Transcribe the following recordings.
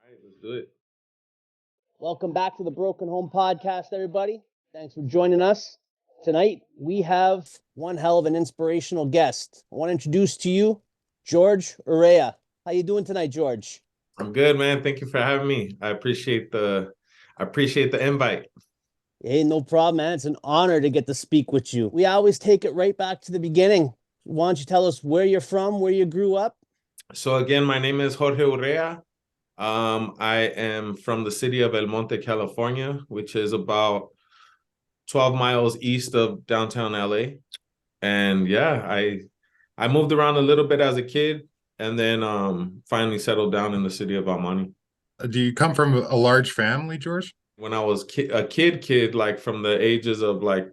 right, let's do it. Welcome back to the Broken Home Podcast, everybody. Thanks for joining us. Tonight, we have one hell of an inspirational guest. I want to introduce to you Jorge Urrea. How you doing tonight, George? I'm good, man. Thank you for having me. I appreciate the invite. Hey, no problem, man. It's an honor to get to speak with you. We always take it right back to the beginning. Why don't you tell us where you're from, where you grew up? So again, my name is Jorge Urrea. I am from the city of El Monte, California, which is about 12 miles east of downtown LA. And yeah, I moved around a little bit as a kid and then finally settled down in the city of Almani. Do you come from a large family, George? When I was a kid, like from the ages of like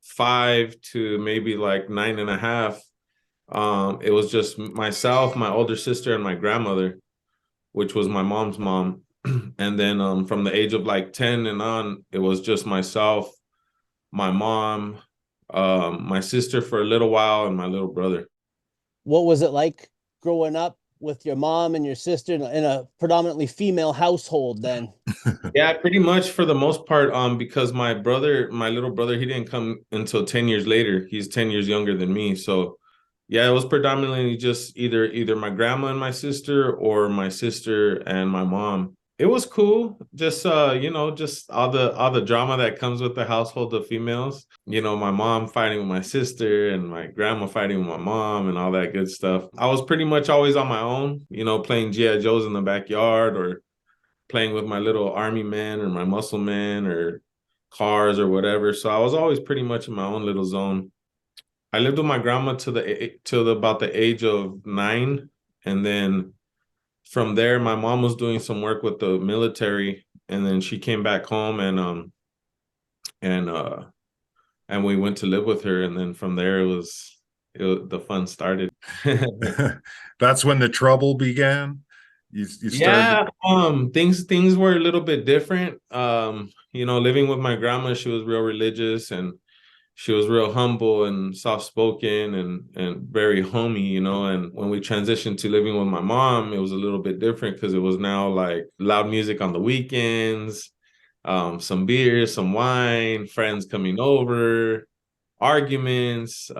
5 to maybe like 9.5, it was just myself, my older sister, and my grandmother, which was my mom's mom. And then from the age of like 10 and on, it was just myself, my mom, my sister for a little while, and my little brother. What was it like growing up with your mom and your sister in a predominantly female household then? Yeah, pretty much for the most part, because my little brother, he didn't come until 10 years later. He's 10 years younger than me. So yeah, it was predominantly just either my grandma and my sister or my sister and my mom. It was cool. Just just all the drama that comes with the household of females. You know, my mom fighting with my sister and my grandma fighting with my mom and all that good stuff. I was pretty much always on my own, playing G.I. Joes in the backyard or playing with my little army man or my muscle man or cars or whatever. So I was always pretty much in my own little zone. I lived with my grandma till about the age of 9, and then from there, my mom was doing some work with the military, and then she came back home and we went to live with her, and then from there the fun started. That's when the trouble began. You started. Yeah, things were a little bit different. Living with my grandma, she was real religious and she was real humble and soft-spoken and very homey, and when we transitioned to living with my mom, it was a little bit different because it was now like loud music on the weekends, some beer, some wine, friends coming over, arguments,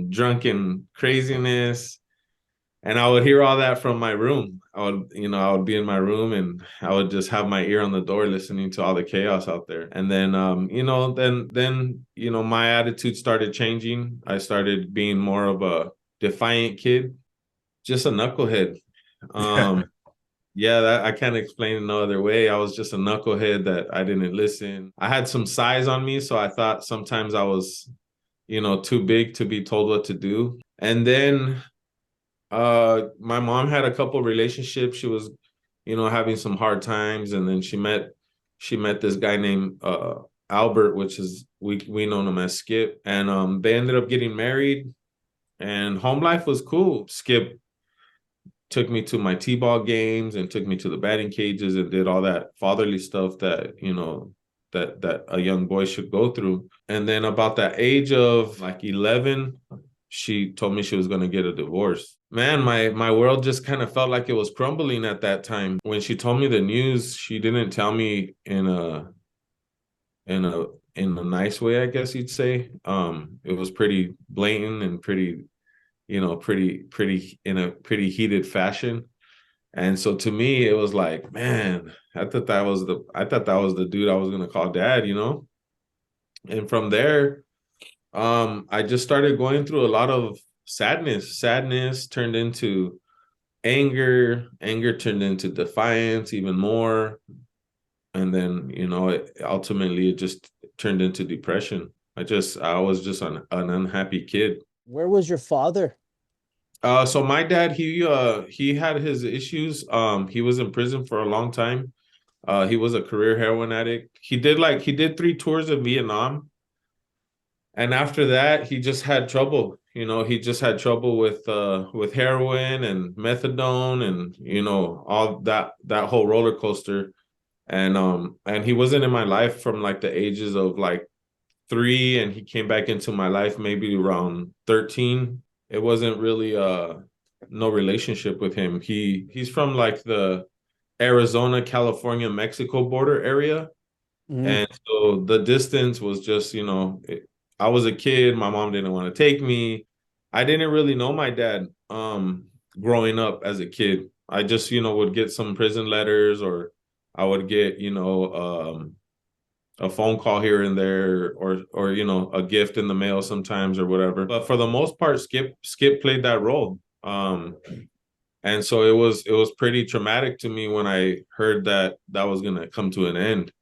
drunken craziness. And I would hear all that from my room. I would be in my room and I would just have my ear on the door listening to all the chaos out there. And then, my attitude started changing. I started being more of a defiant kid, just a knucklehead. Yeah, I can't explain it no other way. I was just a knucklehead that I didn't listen. I had some size on me, so I thought sometimes I was, too big to be told what to do. And then my mom had a couple relationships. She was, having some hard times, and then she met this guy named Albert, which is we know him as Skip, and they ended up getting married, and home life was cool. Skip took me to my t-ball games and took me to the batting cages and did all that fatherly stuff that that a young boy should go through. And then about that age of like 11, she told me she was going to get a divorce. Man, my world just kind of felt like it was crumbling at that time. When she told me the news, she didn't tell me in a nice way, I guess you'd say. It was pretty blatant and pretty in a pretty heated fashion. And so to me, it was like, man, I thought that was the dude I was going to call dad, And from there, I just started going through a lot of sadness. Sadness turned into anger. Anger turned into defiance even more. And then, ultimately it just turned into depression. I was just an unhappy kid. Where was your father? So my dad, he had his issues. He was in prison for a long time. He was a career heroin addict. He did 3 tours of Vietnam. And after that, he just had trouble. He just had trouble with heroin and methadone and all that whole roller coaster. And he wasn't in my life from like the ages of like 3, and he came back into my life maybe around 13. It wasn't really no relationship with him. He's from like the Arizona, California, Mexico border area. Mhm. And so the distance was just, I was a kid. My mom didn't want to take me. I didn't really know my dad growing up as a kid. I just, would get some prison letters, or I would get, a phone call here and there, or a gift in the mail sometimes or whatever. But for the most part, Skip played that role. And so it was pretty traumatic to me when I heard that that was going to come to an end.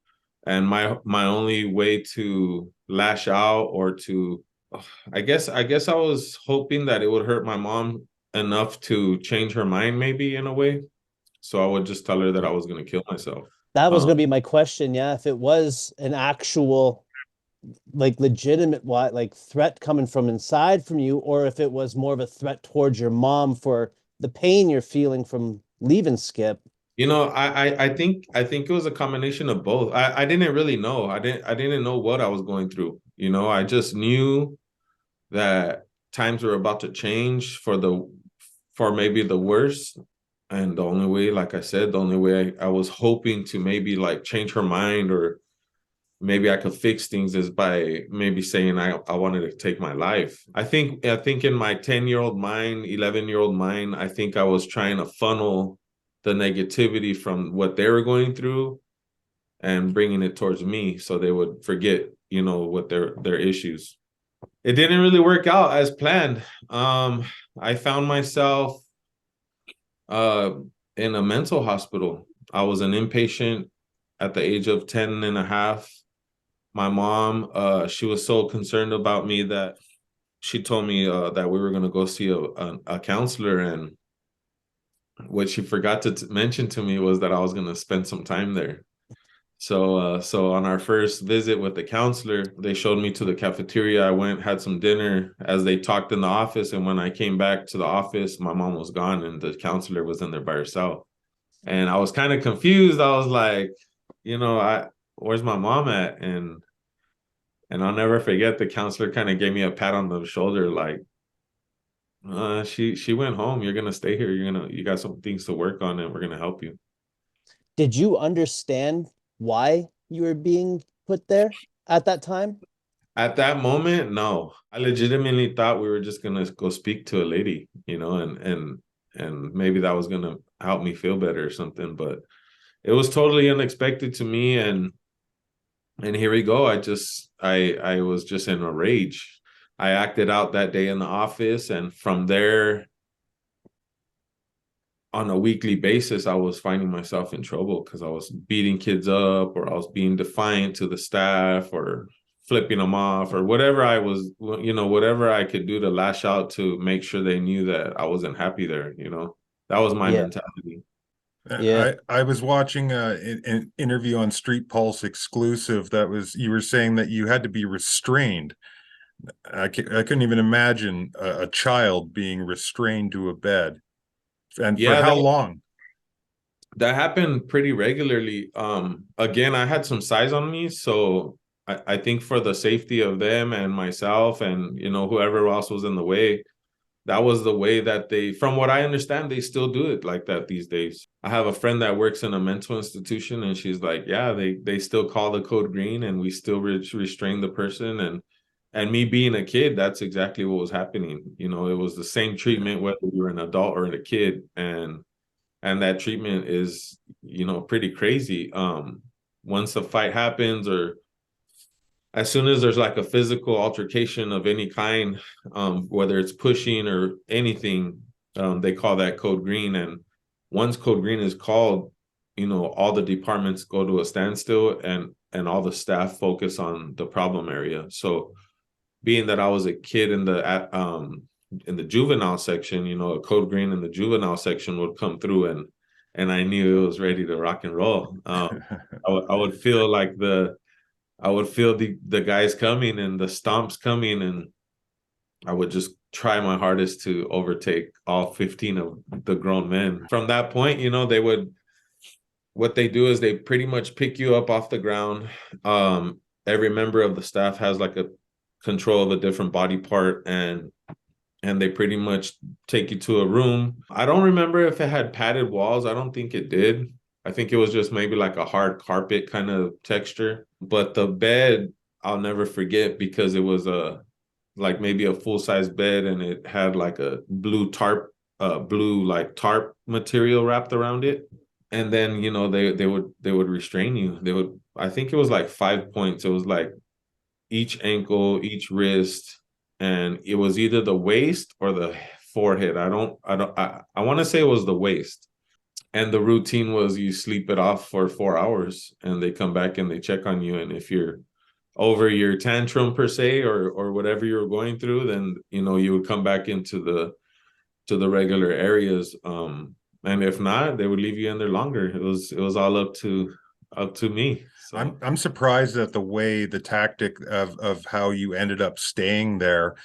And my only way to lash out, or to, I guess I was hoping that it would hurt my mom enough to change her mind, maybe, in a way. So I would just tell her that I was going to kill myself. That was um, going to be my question. Yeah, if it was an actual, like, legitimate, what, like, threat coming from inside from you, or if it was more of a threat towards your mom for the pain you're feeling from leaving Skip. I think it was a combination of both. I didn't really know. I didn't know what I was going through. I just knew that times were about to change for maybe the worse. And the only way, like I said, the only way I was hoping to maybe like change her mind, or maybe I could fix things, is by maybe saying I wanted to take my life. I think in my 10-year-old mind, 11-year-old mind, I think I was trying to funnel the negativity from what they were going through and bringing it towards me, so they would forget, what their issues. It didn't really work out as planned. I found myself uh in a mental hospital. I was an inpatient at the age of 10 and a half. My mom, she was so concerned about me that she told me that we were going to go see a counselor. And what she forgot to mention to me was that I was going to spend some time there. So on our first visit with the counselor, they showed me to the cafeteria. I went, had some dinner as they talked in the office. And when I came back to the office, my mom was gone and the counselor was in there by herself. And I was kind of confused. I was like, where's my mom at? And I'll never forget, the counselor kind of gave me a pat on the shoulder, like, she went home. You're gonna stay here. You got some things to work on, and we're gonna help you. Did you understand why you were being put there at that time? At that moment, no. I legitimately thought we were just gonna go speak to a lady, and maybe that was gonna help me feel better or something. But it was totally unexpected to me, and here we go. I was just in a rage. I acted out that day in the office, and from there, on a weekly basis, I was finding myself in trouble because I was beating kids up, or I was being defiant to the staff, or flipping them off, or whatever I was, whatever I could do to lash out to make sure they knew that I wasn't happy there. That was my Yeah. mentality. Yeah. I was watching an interview on Street Pulse exclusive that was, you were saying that you had to be restrained. I couldn't even imagine a child being restrained to a bed. And for Yeah, how long? that happened pretty regularly. Again, I had some size on me, so I think for the safety of them and myself, and whoever else was in the way, that was the way that they, from what I understand, they still do it like that these days. I have a friend that works in a mental institution, and she's like, yeah, they still call the code green, and we still restrain the person. And me being a kid, that's exactly what was happening. It was the same treatment whether you were an adult or a kid. And that treatment is, pretty crazy. Once a fight happens, or as soon as there's like a physical altercation of any kind, whether it's pushing or anything, they call that code green. And once code green is called, all the departments go to a standstill, and all the staff focus on the problem area. So being that I was a kid in the juvenile section, a code green in the juvenile section would come through, and I knew it was ready to rock and roll. I would feel like I would feel the guys coming and the stomps coming, and I would just try my hardest to overtake all 15 of the grown men. From that point, what they do is they pretty much pick you up off the ground. Every member of the staff has like a control of a different body part, and they pretty much take you to a room. I don't remember if it had padded walls. I don't think it did. I think it was just maybe like a hard carpet kind of texture. But the bed, I'll never forget because it was like maybe a full-size bed, and it had like a blue like tarp material wrapped around it. And then, they would restrain you. I think it was like 5 points. It was like each ankle, each wrist, and it was either the waist or the forehead. I want to say it was the waist. And the routine was you sleep it off for 4 hours, and they come back and they check on you. And if you're over your tantrum per se, or whatever you were going through, then you would come back into the regular areas. And if not, they would leave you in there longer. It was all up to me. So I'm surprised at the tactic of how you ended up staying there,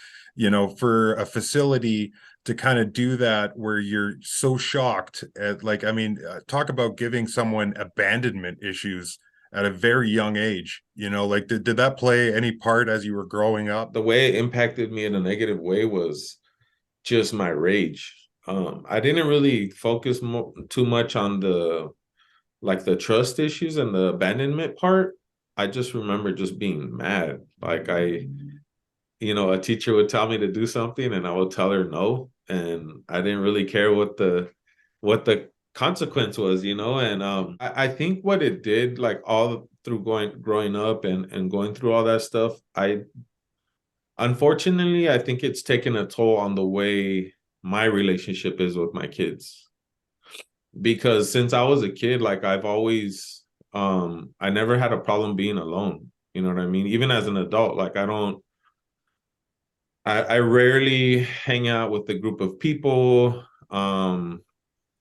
for a facility to kind of do that where you're so shocked at, like, I mean, talk about giving someone abandonment issues at a very young age. Like, did that play any part as you were growing up? the way it impacted me in a negative way was just my rage. I didn't really focus too much on the trust issues and the abandonment part. I just remember just being mad. Like, a teacher would tell me to do something and I would tell her no. And I didn't really care what the consequence was. And I think what it did, like all through growing up and going through all that stuff, unfortunately, I think it's taken a toll on the way my relationship is with my kids. Because since I was a kid, like I've always I never had a problem being alone. You know what I mean? Even as an adult, like I rarely hang out with a group of people. I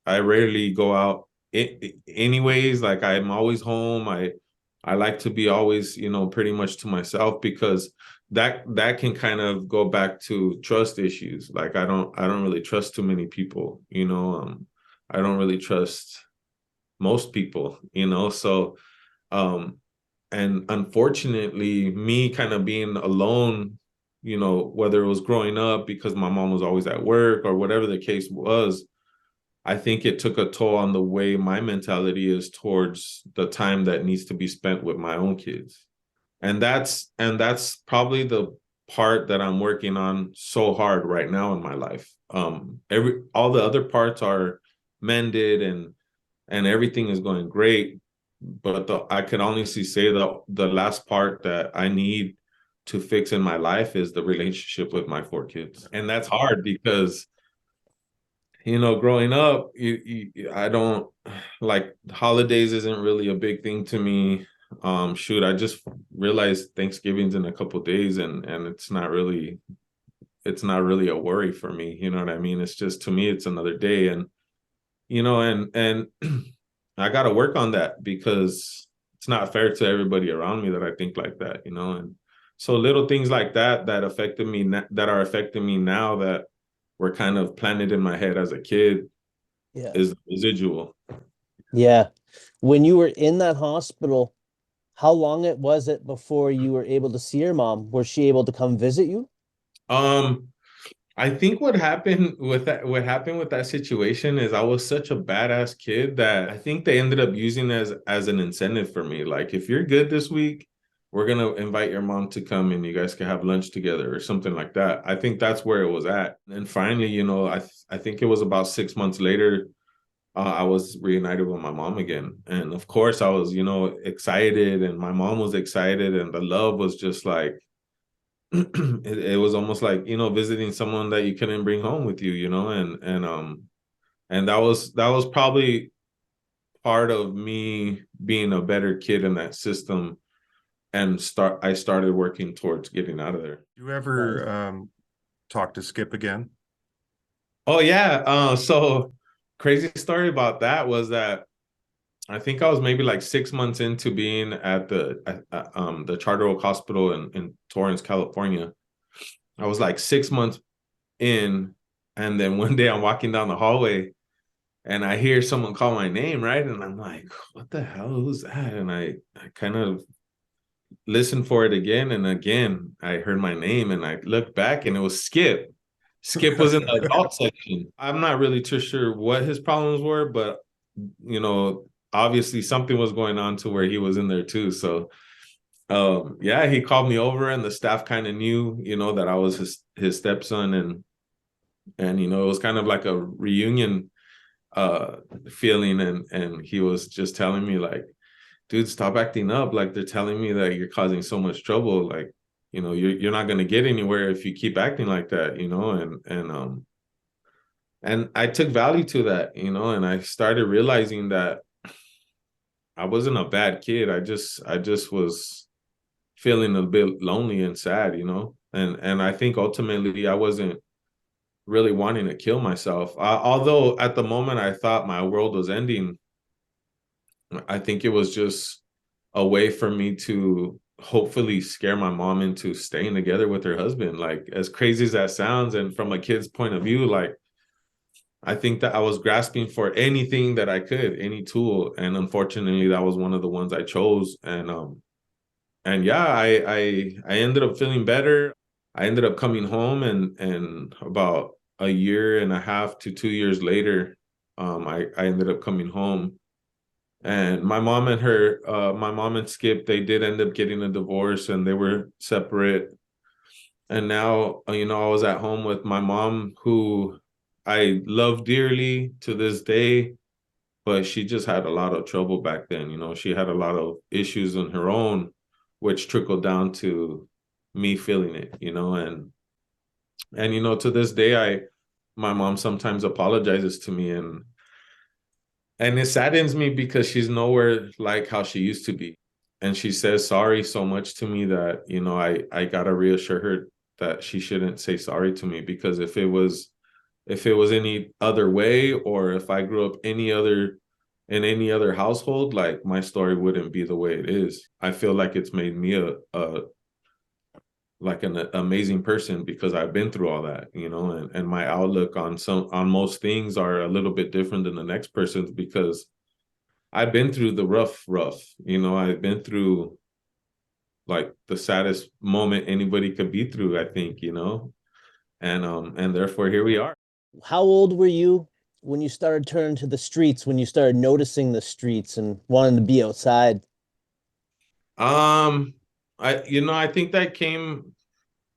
rarely go out anyways. Like, I'm always home. I like to be always, pretty much to myself, because that can kind of go back to trust issues. Like, I don't really trust too many people. I don't really trust most people. So and unfortunately, me kind of being alone, whether it was growing up because my mom was always at work or whatever the case was, I think it took a toll on the way my mentality is towards the time that needs to be spent with my own kids. And that's probably the part that I'm working on so hard right now in my life. All the other parts are mended, and everything is going great, but I can honestly say that the last part that I need to fix in my life is the relationship with my 4 kids. And that's hard because growing up, I don't like holidays isn't really a big thing to me. Shoot, I just realized Thanksgiving's in a couple days, and it's not really a worry for me. You know what I mean? It's just, to me, it's another day. And and I got to work on that, because it's not fair to everybody around me that I think like that. And so little things like that affected me, that are affecting me now, that were kind of planted in my head as a kid, Yeah. is the residual. Yeah. When you were in that hospital, how long was it before you were able to see your mom? Was she able to come visit you? Um, I think what happened with that situation is I was such a badass kid that I think they ended up using as an incentive for me. Like, if you're good this week, we're gonna invite your mom to come and you guys can have lunch together or something like that. I think that's where it was at. And finally, I think it was about 6 months later, I was reunited with my mom again. And of course, I was, excited, and my mom was excited, and the love was just like, it was almost like, visiting someone that you couldn't bring home with you, and that was probably part of me being a better kid in that system, and I started working towards getting out of there. You ever talk to Skip again? Oh yeah. So crazy story about that was that I think I was maybe like 6 months into being at the Charter Oak Hospital in Torrance, California. I was like 6 months in, and then one day I'm walking down the hallway and I hear someone call my name, right? And I'm like, what the hell? Who's that? And I kind of listened for it again, and again I heard my name, and I looked back, and it was Skip. Skip was in the adult section. I'm not really too sure what his problems were, but you know, obviously something was going on to where he was in there too. So yeah, he called me over, and the staff kind of knew, that I was his stepson, and it was kind of like a reunion feeling, and he was just telling me like, dude, stop acting up. Like, they're telling me that you're causing so much trouble. Like, you're not gonna get anywhere if you keep acting like that, and I took value to that, and I started realizing that I wasn't a bad kid. I just was feeling a bit lonely and sad, and I think ultimately I wasn't really wanting to kill myself. Although at the moment I thought my world was ending, I think it was just a way for me to hopefully scare my mom into staying together with her husband. Like, as crazy as that sounds, and from a kid's point of view, like, I think that I was grasping for anything that I could, any tool, and unfortunately that was one of the ones I chose. And yeah, I ended up feeling better. I ended up coming home, and about a year and a half to 2 years later, I ended up coming home. And my mom and Skip, they did end up getting a divorce, and they were separate. And now, I was at home with my mom, who I love dearly to this day, but she just had a lot of trouble back then. She had a lot of issues on her own, which trickled down to me feeling it, and to this day, my mom sometimes apologizes to me, and it saddens me because she's nowhere like how she used to be. And she says sorry so much to me that, I gotta reassure her that she shouldn't say sorry to me, because if it was any other way, or if I grew up in any other household, like, my story wouldn't be the way it is. I feel like it's made me like an amazing person, because I've been through all that, and my outlook on most things are a little bit different than the next person's, because I've been through the rough. I've been through like the saddest moment anybody could be through, I think, and therefore here we are. How old were you when you started turning to the streets, when you started noticing the streets and wanting to be outside? Um, I think that came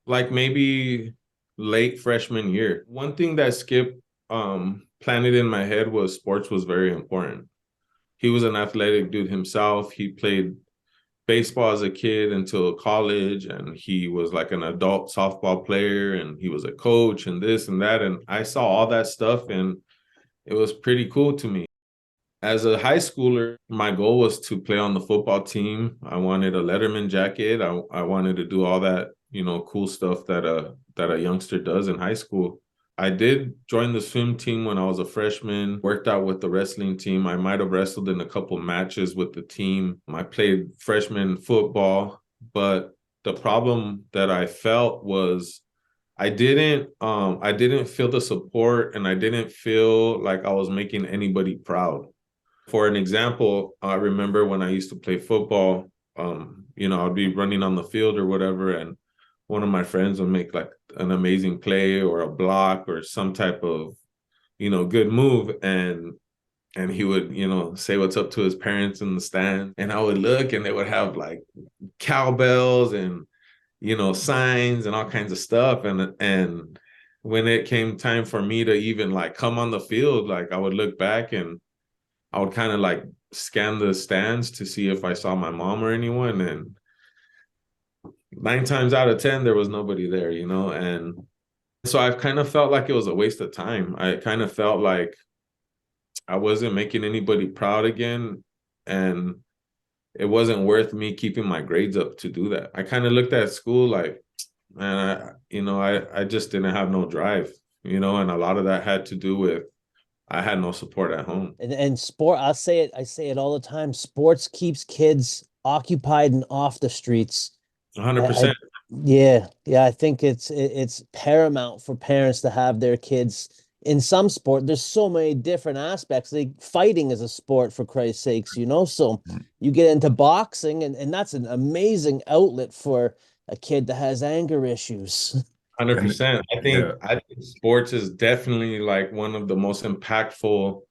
like maybe late freshman year. One thing that Skip planted in my head was sports was very important. He was an athletic dude himself. He played baseball as a kid until college, and he was like an adult softball player, and he was a coach and this and that. And I saw all that stuff, and it was pretty cool to me. As a high schooler, my goal was to play on the football team. I wanted a Letterman jacket. I wanted to do all that, cool stuff that a youngster does in high school. I did join the swim team when I was a freshman, worked out with the wrestling team. I might have wrestled in a couple matches with the team. I played freshman football, but the problem that I felt was I didn't feel the support, and I didn't feel like I was making anybody proud. For an example, I remember when I used to play football, I'd be running on the field or whatever, and one of my friends would make like an amazing play or a block or some type of, good move. And he would, say what's up to his parents in the stand. And I would look, and they would have like cowbells and, signs and all kinds of stuff. And when it came time for me to even like come on the field, like, I would look back, and I would kind of like scan the stands to see if I saw my mom or anyone. And 9 times out of 10, there was nobody there, And so I kind of felt like it was a waste of time. I kind of felt like I wasn't making anybody proud again. And it wasn't worth me keeping my grades up to do that. I kind of looked at school like, man, I just didn't have no drive, and a lot of that had to do with I had no support at home. And sport, I say it all the time. Sports keeps kids occupied and off the streets. I 100%. yeah, yeah, I think it's paramount for parents to have their kids in some sport. There's so many different aspects. Like fighting is a sport, for Christ's sakes, So you get into boxing, and that's an amazing outlet for a kid that has anger issues. 100%. I Yeah. think sports is definitely like one of the most impactful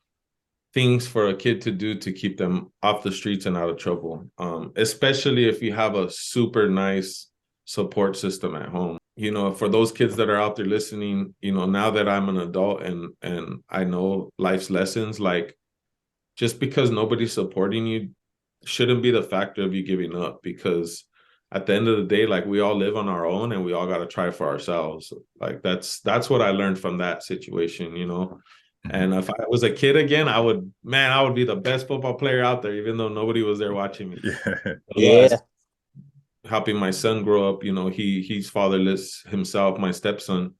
things for a kid to do to keep them off the streets and out of trouble, especially if you have a super nice support system at home. You know, for those kids that are out there listening, you know, now that I'm an adult and I know life's lessons, like, just because nobody's supporting you shouldn't be the factor of you giving up, because at the end of the day, like, we all live on our own and we all got to try for ourselves. Like, that's what I learned from that situation, you know. And if I was a kid again, I would be the best football player out there, even though nobody was there watching me. Yeah. Yeah. Helping my son grow up, you know, he's fatherless himself, my stepson.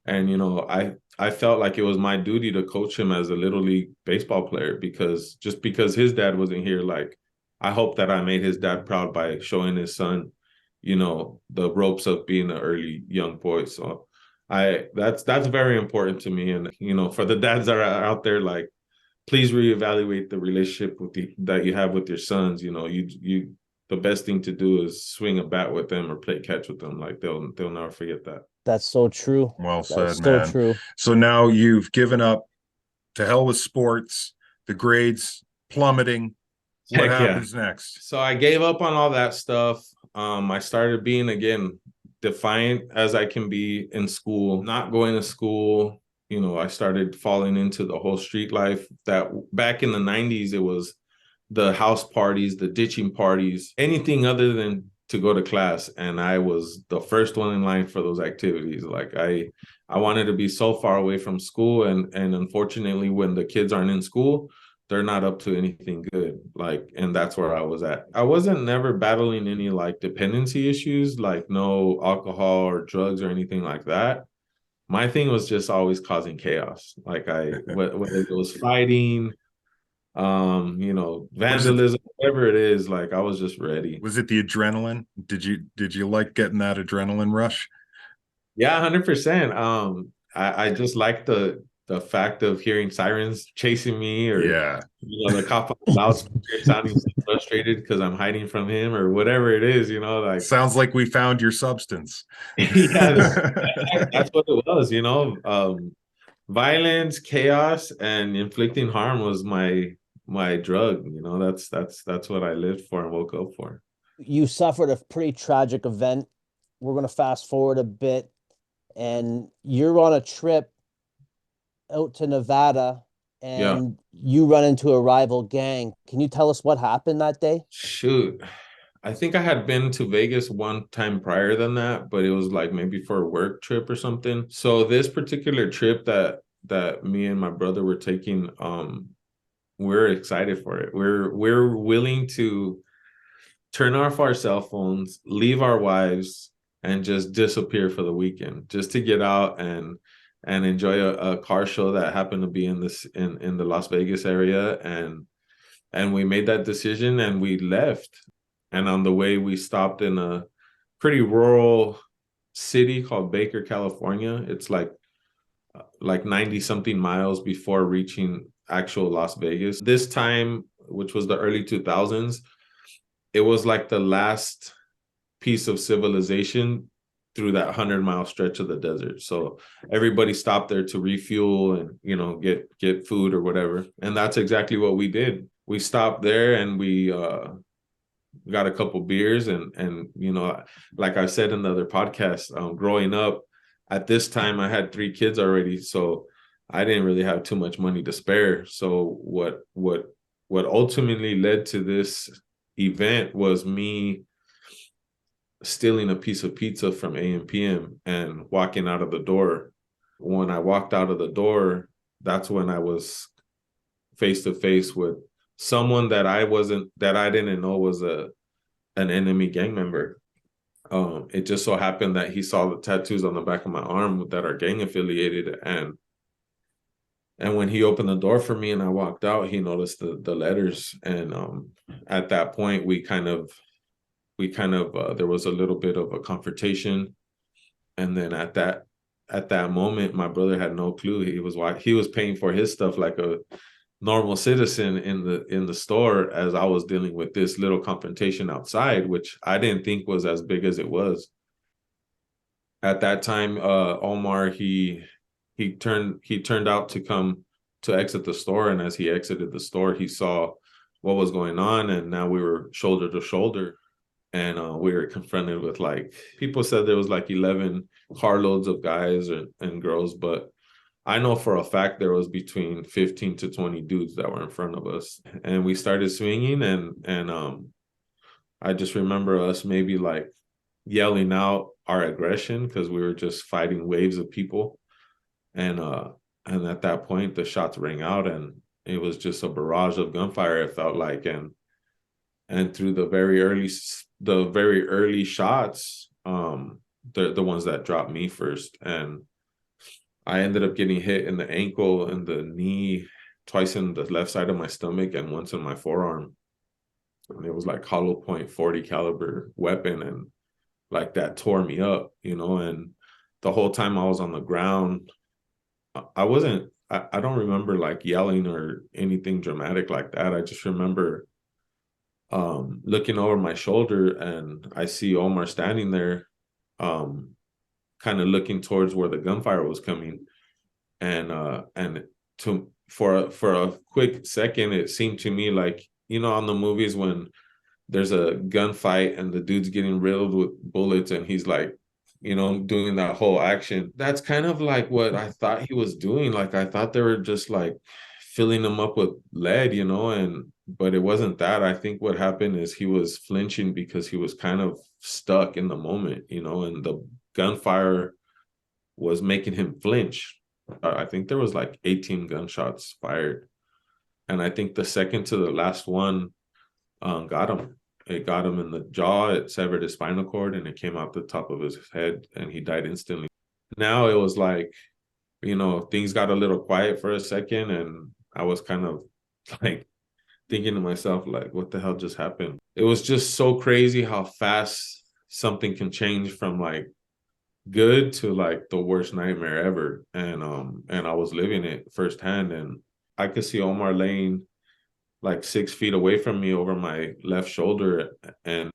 And, you know, I felt like it was my duty to coach him as a little league baseball player, because just because his dad wasn't here, like, I hope that I made his dad proud by showing his son, you know, the ropes of being an early young boy. So that's very important to me. And, you know, for the dads that are out there, like, please reevaluate the relationship that you have with your sons. You know, you the best thing to do is swing a bat with them or play catch with them. Like, they'll never forget that. That's so true. Well That's said, so man. true. So now you've given up, to hell with sports, the grades plummeting. What Heck yeah. happens next? So I gave up on all that stuff. I started being, again, defiant as I can be in school, not going to school. You know, I started falling into the whole street life that back in the 90s, it was the house parties, the ditching parties, anything other than to go to class. And I was the first one in line for those activities. Like, I wanted to be so far away from school. And unfortunately, when the kids aren't in school, they're not up to anything good. Like, and that's where I was at. I wasn't never battling any like dependency issues, like no alcohol or drugs or anything like that. My thing was just always causing chaos. Like, whether it was fighting, you know, vandalism, whatever it is, like, I was just ready. Was it the adrenaline? Did you like getting that adrenaline rush? Yeah, 100%. I just like the fact of hearing sirens chasing me, or, Yeah. you know, the cop on the loudspeaker sounding so frustrated because I'm hiding from him or whatever it is, you know, like. Sounds like we found your substance. Yeah, that's what it was, you know. Violence, chaos, and inflicting harm was my drug, you know. That's what I lived for and woke up for. You suffered a pretty tragic event. We're going to fast forward a bit, and you're on a trip out to Nevada, Yeah. and you run into a rival gang. Can you tell us what happened that day? Shoot. I think I had been to Vegas one time prior than that, but it was like maybe for a work trip or something. So this particular trip that me and my brother were taking, we're excited for it. We're willing to turn off our cell phones, leave our wives, and just disappear for the weekend, just to get out and enjoy a car show that happened to be in the Las Vegas area. And we made that decision and we left. And on the way, we stopped in a pretty rural city called Baker, California. It's like 90 something miles before reaching actual Las Vegas. This time, which was the early 2000s, it was like the last piece of civilization through that 100-mile stretch of the desert. So everybody stopped there to refuel and, you know, get food or whatever. And that's exactly what we did. We stopped there and we got a couple beers and you know, like I said in the other podcast, growing up at this time, I had 3 kids already, so I didn't really have too much money to spare. So what ultimately led to this event was me stealing a piece of pizza from AM/PM and walking out of the door. When I walked out of the door, that's when I was face to face with someone that I didn't know was an enemy gang member. It just so happened that he saw the tattoos on the back of my arm that are gang affiliated, and when he opened the door for me and I walked out, he noticed the letters. And at that point, we kind of there was a little bit of a confrontation. And then at that moment, my brother had no clue. He was paying for his stuff like a normal citizen in the store, as I was dealing with this little confrontation outside, which I didn't think was as big as it was. At that time, Omar, he turned out to come to exit the store. And as he exited the store, he saw what was going on. And now we were shoulder to shoulder. And we were confronted with, like, people said there was like 11 carloads of guys and girls, but I know for a fact there was between 15 to 20 dudes that were in front of us. And we started swinging, and I just remember us maybe like yelling out our aggression because we were just fighting waves of people. And at that point the shots rang out, and it was just a barrage of gunfire, it felt like. And through the very early shots, the ones that dropped me first, and I ended up getting hit in the ankle and the knee, twice in the left side of my stomach and once in my forearm. And it was like hollow point 40 caliber weapon, and like that tore me up, and the whole time I was on the ground, I don't remember like yelling or anything dramatic like that. I just remember looking over my shoulder, and I see Omar standing there, kind of looking towards where the gunfire was coming. And for a quick second, it seemed to me like, on the movies when there's a gunfight and the dude's getting riddled with bullets and he's like, doing that whole action. That's kind of like what I thought he was doing. Like, I thought they were just like filling him up with lead, but it wasn't that. I think what happened is he was flinching because he was kind of stuck in the moment, and the gunfire was making him flinch. I think there was like 18 gunshots fired. And I think the second to the last one got him. It got him in the jaw, it severed his spinal cord, and it came out the top of his head, and he died instantly. Now it was like, things got a little quiet for a second, and I was kind of like thinking to myself, like, what the hell just happened? It was just so crazy how fast something can change from like good to like the worst nightmare ever. And I was living it firsthand, and I could see Omar laying like 6 feet away from me over my left shoulder, and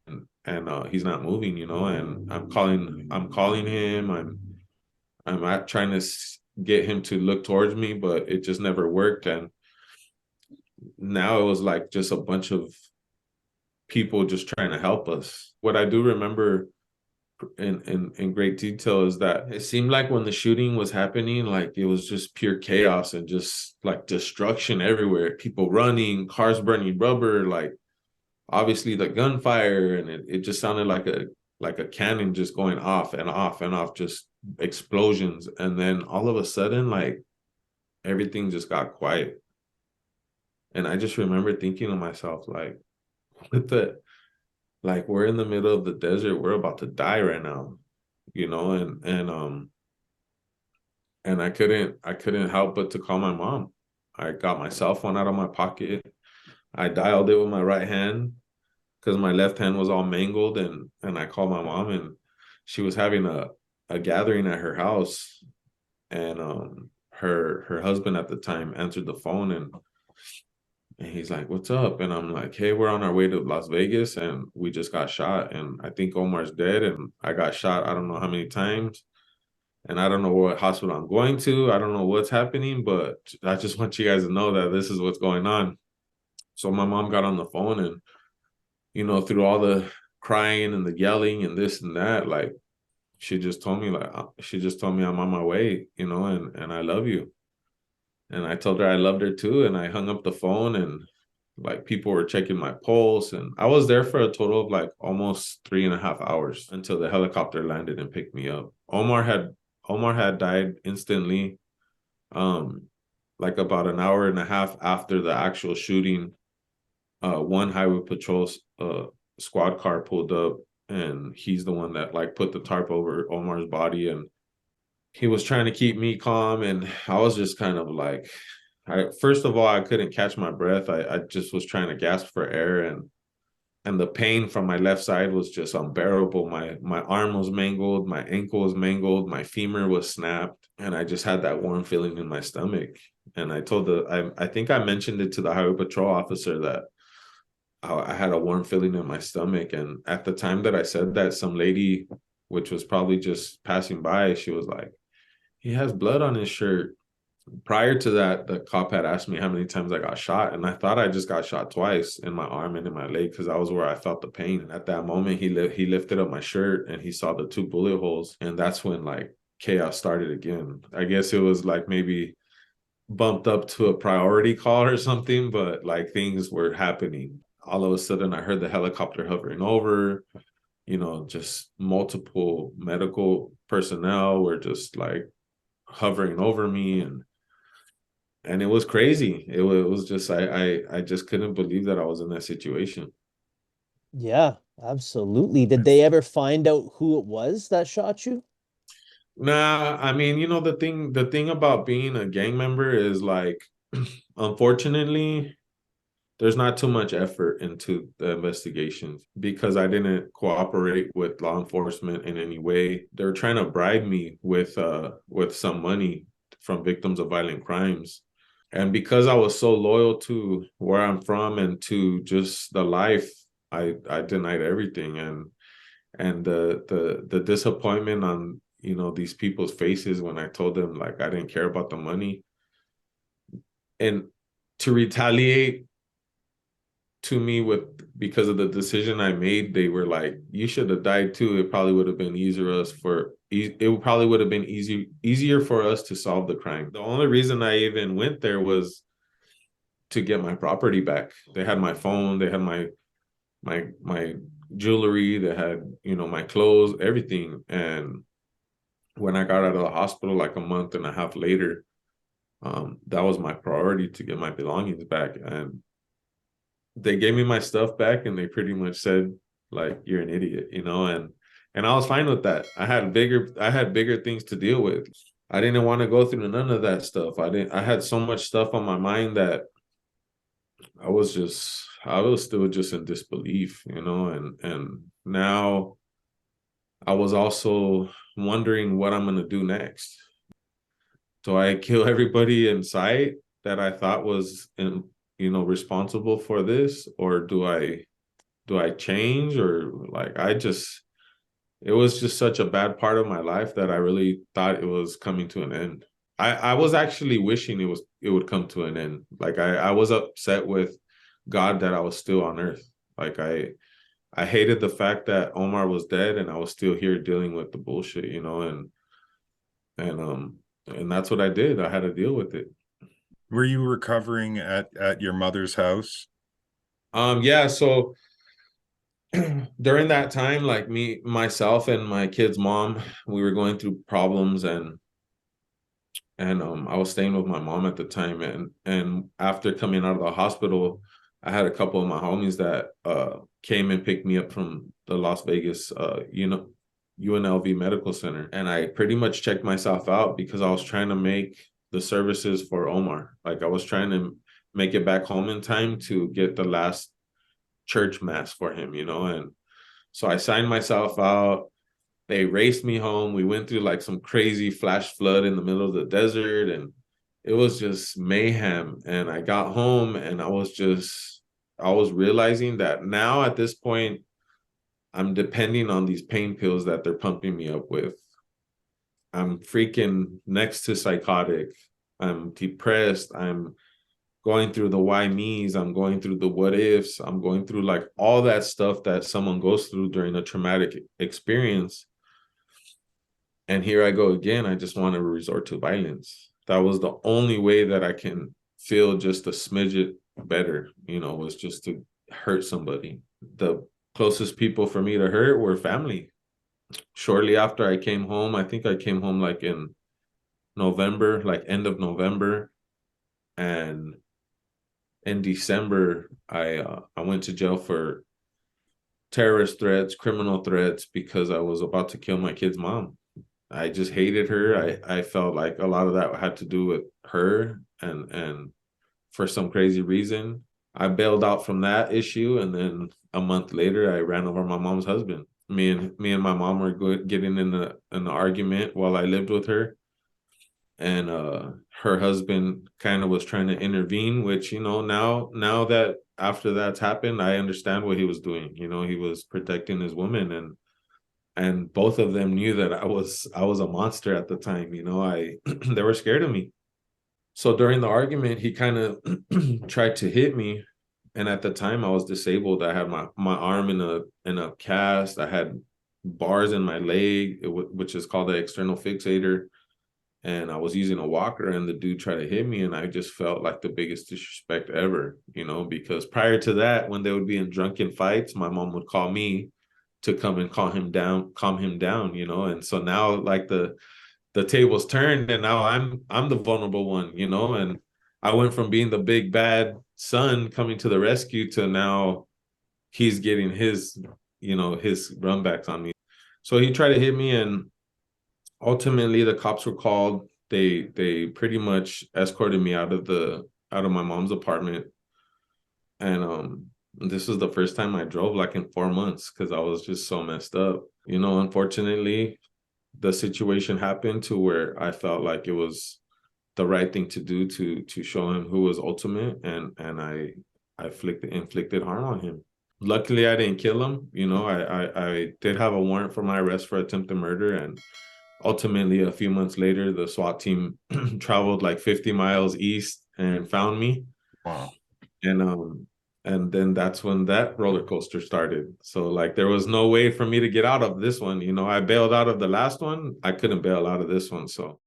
he's not moving, and I'm calling him. I'm trying to get him to look towards me, but it just never worked. And now it was like just a bunch of people just trying to help us. What I do remember in great detail is that it seemed like when the shooting was happening, like it was just pure chaos and just like destruction everywhere. People running, cars burning rubber, like obviously the gunfire, and it just sounded like a cannon just going off and off and off, just explosions. And then all of a sudden, like everything just got quiet. And I just remember thinking to myself, like, what the, like, we're in the middle of the desert, we're about to die right now, and I couldn't help but to call my mom. I got my cell phone out of my pocket. I dialed it with my right hand because my left hand was all mangled, and I called my mom, and she was having a gathering at her house, and her husband at the time answered the phone, and he's like, "What's up?" And I'm like, "Hey, we're on our way to Las Vegas, and we just got shot, and I think Omar's dead, and I got shot I don't know how many times, and I don't know what hospital I'm going to. I don't know what's happening, but I just want you guys to know that this is what's going on." So my mom got on the phone, and through all the crying and the yelling and this and that, like she just told me I'm on my way, and I love you. And I told her I loved her too. And I hung up the phone, and like people were checking my pulse. And I was there for a total of like almost 3.5 hours until the helicopter landed and picked me up. Omar had died instantly. Like about an hour and a half after the actual shooting, one highway patrol squad car pulled up, and he's the one that like put the tarp over Omar's body, and he was trying to keep me calm, and I was just kind of like, first of all, I couldn't catch my breath. I just was trying to gasp for air, and the pain from my left side was just unbearable. My arm was mangled, my ankle was mangled, my femur was snapped, and I just had that warm feeling in my stomach. And I think I mentioned it to the highway patrol officer that I had a warm feeling in my stomach. And at the time that I said that, some lady, which was probably just passing by, she was like, "He has blood on his shirt." Prior to that, the cop had asked me how many times I got shot, and I thought I just got shot twice in my arm and in my leg because that was where I felt the pain. And at that moment, he lifted up my shirt and he saw the 2 bullet holes, and that's when like chaos started again. I guess it was like maybe bumped up to a priority call or something, but like things were happening. All of a sudden, I heard the helicopter hovering over. Just multiple medical personnel were just like hovering over me, and it was crazy. It was just I just couldn't believe that I was in that situation. Yeah, absolutely. Did they ever find out who it was that shot you? Nah, I mean, the thing about being a gang member is like, unfortunately, there's not too much effort into the investigations because I didn't cooperate with law enforcement in any way. They're trying to bribe me with some money from victims of violent crimes. And because I was so loyal to where I'm from and to just the life, I denied everything. And the disappointment on these people's faces when I told them like I didn't care about the money, and to retaliate to me with because of the decision I made, they were like, "You should have died too. It probably would have been it probably would have been easier for us to solve the crime." The only reason I even went there was to get my property back. They had my phone, they had my jewelry, they had my clothes, everything. And when I got out of the hospital like a month and a half later, that was my priority, to get my belongings back. And they gave me my stuff back, and they pretty much said like, "You're an idiot," and I was fine with that. I had bigger things to deal with. I didn't want to go through none of that stuff. I had so much stuff on my mind that I was still just in disbelief, and now I was also wondering what I'm gonna do next. Do I kill everybody in sight that I thought was responsible for this, or do I change, or like it was just such a bad part of my life that I really thought it was coming to an end. I was actually wishing it would come to an end. Like I was upset with God that I was still on earth. Like I hated the fact that Omar was dead and I was still here dealing with the bullshit, and and that's what I did. I had to deal with it. Were you recovering at your mother's house? Yeah, so during that time, like myself and my kid's mom, we were going through problems, and I was staying with my mom at the time, and after coming out of the hospital, I had a couple of my homies that came and picked me up from the Las Vegas UNLV Medical Center, and I pretty much checked myself out because I was trying to make the services for Omar. Like I was trying to make it back home in time to get the last church mass for him, and so I signed myself out. They raced me home. We went through like some crazy flash flood in the middle of the desert, and it was just mayhem. And I got home, and I was realizing that now at this point, I'm depending on these pain pills that they're pumping me up with. I'm freaking next to psychotic. I'm depressed. I'm going through the why me's. I'm going through the what ifs. I'm going through like all that stuff that someone goes through during a traumatic experience. And here I go again. I just want to resort to violence. That was the only way that I can feel just a smidget better, was just to hurt somebody. The closest people for me to hurt were family. Shortly after I came home, I think I came home like in November, like end of November. And in December, I went to jail for terrorist threats, criminal threats, because I was about to kill my kid's mom. I just hated her. I felt like a lot of that had to do with her, and for some crazy reason, I bailed out from that issue, and then a month later, I ran over my mom's husband. Me and my mom were getting in an argument while I lived with her, and her husband kind of was trying to intervene, which now that after that's happened, I understand what he was doing. He was protecting his woman, and both of them knew that I was a monster at the time. I they were scared of me. So during the argument, he kind of tried to hit me. And at the time I was disabled. I had my arm in a cast. I had bars in my leg, which is called the external fixator. And I was using a walker, and the dude tried to hit me, and I just felt like the biggest disrespect ever, because prior to that, when they would be in drunken fights, my mom would call me to come and calm him down, and so now like the tables turned, and now I'm the vulnerable one, and I went from being the big bad son coming to the rescue to now he's getting his runbacks on me. So he tried to hit me, and ultimately the cops were called. They pretty much escorted me out of my mom's apartment. And this was the first time I drove like in 4 months, because I was just so messed up. Unfortunately, the situation happened to where I felt like it was the right thing to do to show him who was ultimate, and I inflicted harm on him. Luckily, I didn't kill him. I did have a warrant for my arrest for attempted murder, and ultimately a few months later, the SWAT team traveled like 50 miles east and found me. Wow. And then that's when that roller coaster started. So like there was no way for me to get out of this one. I bailed out of the last one. I couldn't bail out of this one. So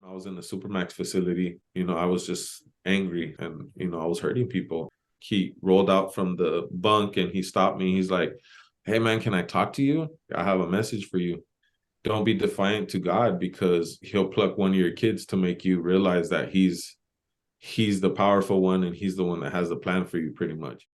I was in the Supermax facility. I was just angry, and I was hurting people. He rolled out from the bunk and he stopped me. He's like, "Hey man, can I talk to you? I have a message for you. Don't be defiant to God, because he'll pluck one of your kids to make you realize that he's the powerful one, and he's the one that has the plan for you, pretty much."